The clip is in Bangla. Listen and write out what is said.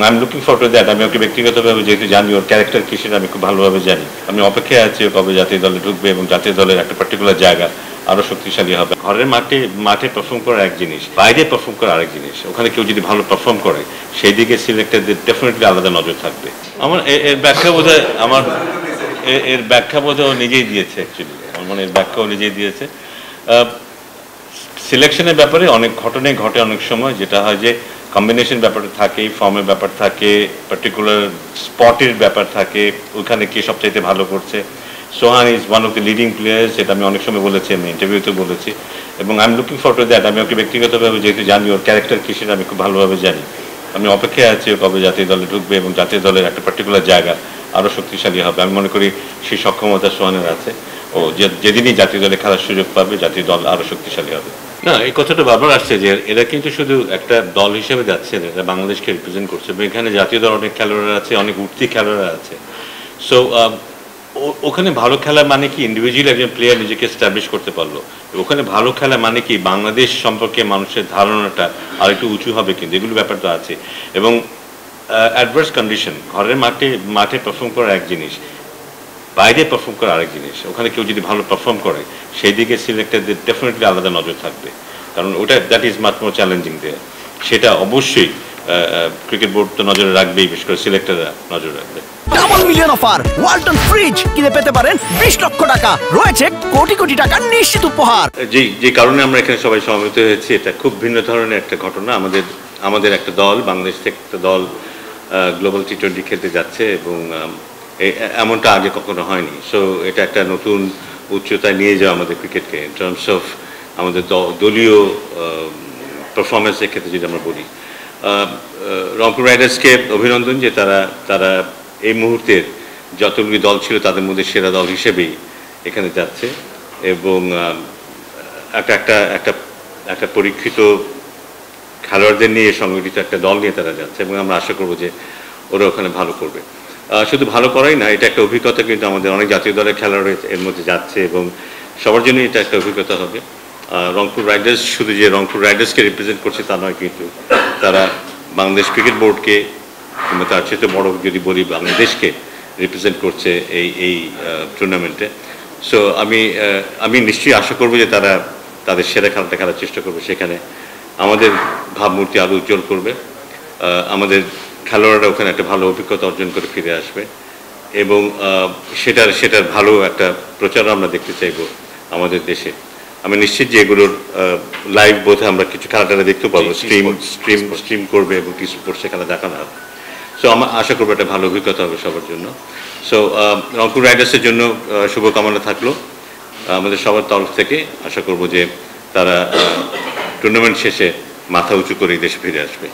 I am looking for to that. আমি ওকে ব্যক্তিগতভাবে যেহেতু জানি, ওর ক্যারেক্টার কি সেটা আমি খুব ভালোভাবে জানি। আমি অপেক্ষায় আছি ও কবে জাতীয় দলে ঢুকবে এবং জাতীয় দলের একটা পার্টিকুলার জায়গা আরো শক্তিশালী হবে। ঘরের মাঠে পারফর্ম করা এক জিনিস, বাইরে পারফর্ম করা আরেক জিনিস। ওখানে কেউ যদি ভালো পারফর্ম করে সেই দিকে সিলেক্টরদের ডেফিনেটলি আলাদা নজর থাকবে। আমার এর ব্যাখ্যা বোধহয় এর ব্যাখ্যা বোধহয় ও নিজেই দিয়েছে। অ্যাকচুয়ালি আমার মনে এর ব্যাখ্যা ও নিজেই দিয়েছে। সিলেকশনের ব্যাপারে অনেক ঘটনাই ঘটে অনেক সময়, যেটা হয় যে কম্বিনেশন ব্যাপারটা থাকে, ফর্মের ব্যাপার থাকে, পার্টিকুলার স্পটের ব্যাপার থাকে, ওইখানে কে সবচাইতে ভালো করছে। Sohan is one of the leading players, এটা আমি অনেক সময় বলেছি, আমি ইন্টারভিউতে বলেছি, এবং I am looking for to that. আমি ওকে ব্যক্তিগতভাবে যেহেতু জানি, ওর ক্যারেক্টার কি সেটা আমি খুব ভালোভাবে জানি। আমি অপেক্ষায় আছি ও কবে জাতীয় দলে ঢুকবে এবং জাতীয় দলের একটা পার্টিকুলার জায়গা আরও শক্তিশালী হবে। আমি মনে করি সেই সক্ষমতা সোহানের আছে। ও যেদিনই জাতীয় দলে খেলার সুযোগ পাবে, জাতীয় দল আরও শক্তিশালী হবে। না, এই কথাটা বারবার আসছে যে এরা কিন্তু শুধু একটা দল হিসেবে যাচ্ছে, এরা বাংলাদেশকে রিপ্রেজেন্ট করছে। এখানে জাতীয় দল অনেক খেলোয়াড় আছে, অনেক উঠতি খেলোয়াড় আছে। সো ওখানে ভালো খেলা মানে কি ইন্ডিভিজুয়াল একজন প্লেয়ার নিজেকে এস্টাবলিশ করতে পারলো। ওখানে ভালো খেলা মানে কি বাংলাদেশ সম্পর্কে মানুষের ধারণাটা আর একটু উঁচু হবে, কিন্তু এগুলো ব্যাপারটা আছে। এবং অ্যাডভার্স কন্ডিশন, ঘরের মাঠে পারফর্ম করা এক জিনিস, বাইরে পারফর্ম করা আরেক জিনিস। ওখানে কেউ যদি ভালো পারফর্ম করে সেই দিকে সিলেক্টরদের ডেফিনেটলি আলাদা নজর থাকবে, কারণ ওটা that is much more challenging there. সেটা অবশ্যই ক্রিকেট বোর্ড তো নজরে রাখবেই, বিশেষ করে সিলেক্টররা নজর রাখবে। Double million offer, Walton fridge কিনে পেতে পারেন 20 লক্ষ টাকা, রয়েছে কোটি কোটি টাকার নিশ্চিত উপহার। যে কারণে আমরা এখানে সবাই সমবেত হয়েছি, এটা খুব ভিন্ন ধরনের একটা ঘটনা। আমাদের একটা দল, বাংলাদেশ থেকে একটা দল গ্লোবাল টি20 খেলতে যাচ্ছে, এবং এমনটা আগে কখনো হয়নি। সো এটা একটা নতুন উচ্চতায় নিয়ে যাওয়া আমাদের ক্রিকেটকে, ইন টার্মস অফ আমাদের দলীয় পারফরমেন্সের ক্ষেত্রে যদি আমরা বলি। রংপুর রাইডার্সকে অভিনন্দন যে তারা এই মুহূর্তের যতগুলি দল ছিল তাদের মধ্যে সেরা দল হিসেবেই এখানে যাচ্ছে, এবং একটা পরীক্ষিত খেলোয়াড়দের নিয়ে সংগঠিত একটা দল নিয়ে তারা যাচ্ছে, এবং আমরা আশা করব যে ওরা ওখানে ভালো করবে। শুধু ভালো করাই না, এটা একটা অভিজ্ঞতা, কিন্তু আমাদের অনেক জাতীয় দলের খেলোয়াড় এর মধ্যে যাচ্ছে, এবং সবার জন্যই এটা একটা অভিজ্ঞতা হবে। রংপুর রাইডার্স শুধু যে রংপুর রাইডার্সকে রিপ্রেজেন্ট করছে তা নয়, কিন্তু তারা বাংলাদেশ ক্রিকেট বোর্ডকে, কিংবা তার চেয়ে বড় যদি বলি বাংলাদেশকে রিপ্রেজেন্ট করছে এই টুর্নামেন্টে। সো আমি নিশ্চয়ই আশা করবো যে তারা তাদের সেরা খেলাটা খেলার চেষ্টা করবে, সেখানে আমাদের ভাবমূর্তি আরও উজ্জ্বল করবে, আমাদের খেলোয়াড়রা ওখানে একটা ভালো অভিজ্ঞতা অর্জন করে ফিরে আসবে, এবং সেটার ভালো একটা প্রচার আমরা দেখতে চাইব আমাদের দেশে। আমি নিশ্চিত যে এগুলোর লাইভ বোধে আমরা কিছু খেলাটা দেখতে পাবো, স্ট্রিম করবে এবং টি স্পোর্টসে খেলা দেখানো হবে। সো আমরা আশা করবো একটা ভালো অভিজ্ঞতা হবে সবার জন্য। সো রংপুর রাইডার্সের জন্য শুভকামনা থাকলো আমাদের সবার তরফ থেকে। আশা করবো যে তারা টুর্নামেন্ট শেষে মাথা উঁচু করে দেশে ফিরে আসবে।